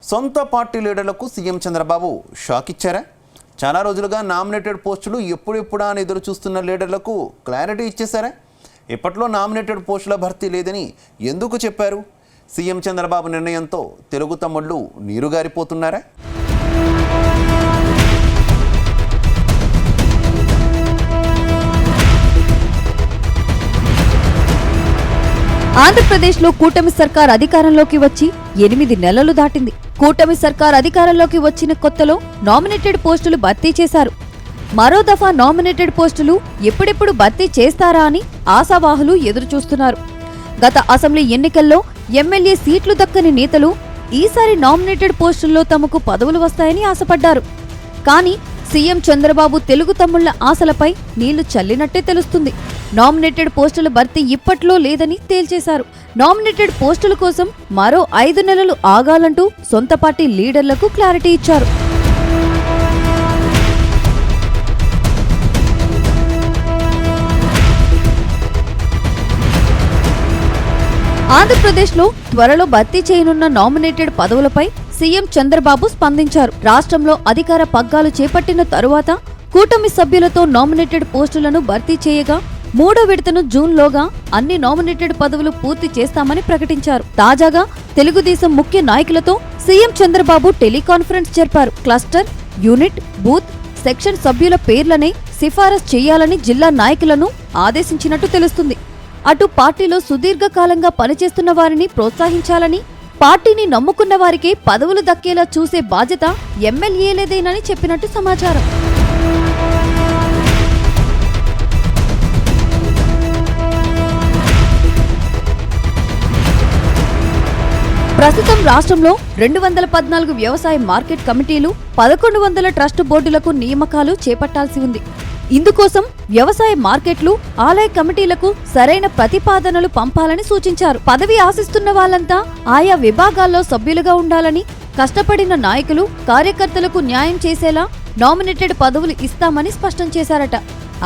సొంత party లీడర్లకు CM Chandrababu shock ఇచ్చారా? చాలా రోజులుగా నామినేటెడ్ పోస్టులు ఎప్పుడెప్పుడా అని ఎదురు చూస్తున్న లీడర్లకు క్లారిటీ ఇచ్చేశారా? ఇప్పట్లో నామినేటెడ్ పోస్టుల భర్తీ లేదని ఎందుకు చెప్పారు? సీఎం చంద్రబాబు నిర్ణయంతో తెలుగు తమ్ముళ్ళు నీరుగారిపోతున్నారా? ఆంధ్రప్రదేశ్లో కూటమి సర్కార్ అధికారంలోకి వచ్చి 8 నెలలు దాటింది. కూటమి సర్కార్ అధికారంలోకి వచ్చిన కొత్తలో నామినేటెడ్ పోస్టులు భర్తీ చేశారు. మరో దఫా నామినేటెడ్ పోస్టులు ఎప్పుడెప్పుడు భర్తీ చేస్తారా అని ఆశావాహులు ఎదురుచూస్తున్నారు. గత అసెంబ్లీ ఎన్నికల్లో ఎమ్మెల్యే సీట్లు దక్కని నేతలు ఈసారి నామినేటెడ్ పోస్టుల్లో తమకు పదవులు వస్తాయని ఆశపడ్డారు. కానీ సీఎం చంద్రబాబు తెలుగు తమ్ముళ్ల ఆశలపై నీళ్లు చల్లినట్టే తెలుస్తుంది. నామినేటెడ్ పోస్టుల భర్తీ ఇప్పట్లో లేదని తేల్చేశారు. నామినేటెడ్ పోస్టుల కోసం మరో 5 నెలలు ఆగాలంటూ సొంత పార్టీ లీడర్లకు క్లారిటీ ఇచ్చారు. ఆంధ్రప్రదేశ్లో త్వరలో భర్తీ చేయనున్న నామినేటెడ్ పదవులపై సీఎం చంద్రబాబు స్పందించారు. రాష్ట్రంలో అధికార పగ్గాలు చేపట్టిన తరువాత కూటమి సభ్యులతో నామినేటెడ్ పోస్టులను భర్తీ చేయగా 3వ విడతను జూన్లోగా అన్ని నామినేటెడ్ పదవులు పూర్తి చేస్తామని ప్రకటించారు. తాజాగా తెలుగుదేశం ముఖ్య నాయకులతో సీఎం చంద్రబాబు టెలికాన్ఫరెన్స్ జరిపారు. క్లస్టర్, యూనిట్, బూత్, సెక్షన్ సభ్యుల పేర్లనే సిఫారసు చేయాలని జిల్లా నాయకులను ఆదేశించినట్టు తెలుస్తుంది. అటు పార్టీలో సుదీర్ఘకాలంగా పనిచేస్తున్న వారిని ప్రోత్సహించాలని, పార్టీని నమ్ముకున్న వారికే పదవులు దక్కేలా చూసే బాధ్యత ఎమ్మెల్యేలేదేనని చెప్పినట్టు సమాచారం. ప్రస్తుతం రాష్ట్రంలో 214 వ్యవసాయ మార్కెట్ కమిటీలు, 1100 ట్రస్ట్ బోర్డులకు నియామకాలు చేపట్టాల్సి ఉంది. ఇందుకోసం వ్యవసాయ మార్కెట్లు, ఆలయ కమిటీలకు సరైన ప్రతిపాదనలు పంపాలని సూచించారు. పదవి ఆశిస్తున్న వాళ్లంతా ఆయా విభాగాల్లో సభ్యులుగా ఉండాలని, కష్టపడిన నాయకులు, కార్యకర్తలకు న్యాయం చేసేలా నామినేటెడ్ పదవులు ఇస్తామని స్పష్టం చేశారట.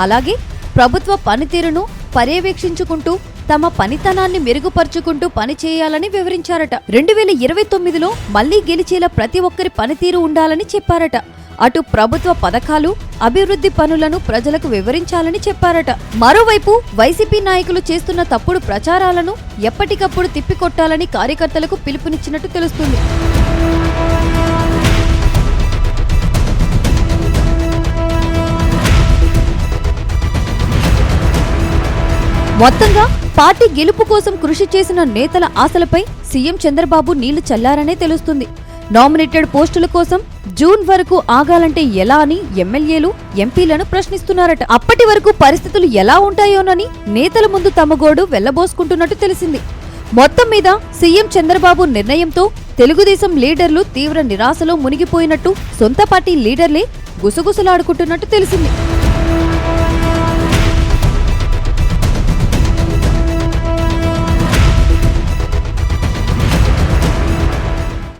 అలాగే ప్రభుత్వ పనితీరును పర్యవేక్షించుకుంటూ తమ పనితనాన్ని మెరుగుపరుచుకుంటూ పనిచేయాలని వివరించారట. 2029లో మళ్లీ గెలిచేలా ప్రతి ఒక్కరి పనితీరు ఉండాలని చెప్పారట. అటు ప్రభుత్వ పథకాలు, అభివృద్ధి పనులను ప్రజలకు వివరించాలని చెప్పారట. మరోవైపు వైసీపీ నాయకులు చేస్తున్న తప్పుడు ప్రచారాలను ఎప్పటికప్పుడు తిప్పికొట్టాలని కార్యకర్తలకు పిలుపునిచ్చినట్టు తెలుస్తుంది. మొత్తంగా పార్టీ గెలుపు కోసం కృషి చేసిన నేతల ఆశలపై సీఎం చంద్రబాబు నీళ్లు చల్లారనే తెలుస్తుంది. నామినేటెడ్ పోస్టుల కోసం జూన్ వరకు ఆగాలంటే ఎలా అని ఎమ్మెల్యేలు, ఎంపీలను ప్రశ్నిస్తున్నారట. అప్పటి వరకు పరిస్థితులు ఎలా ఉంటాయోనని నేతల ముందు తమ గోడు వెళ్లబోసుకుంటున్నట్టు తెలిసింది. మొత్తం మీద సీఎం చంద్రబాబు నిర్ణయంతో తెలుగుదేశం లీడర్లు తీవ్ర నిరాశలో మునిగిపోయినట్టు సొంత పార్టీ లీడర్లే గుసగుసలాడుకుంటున్నట్టు తెలిసింది.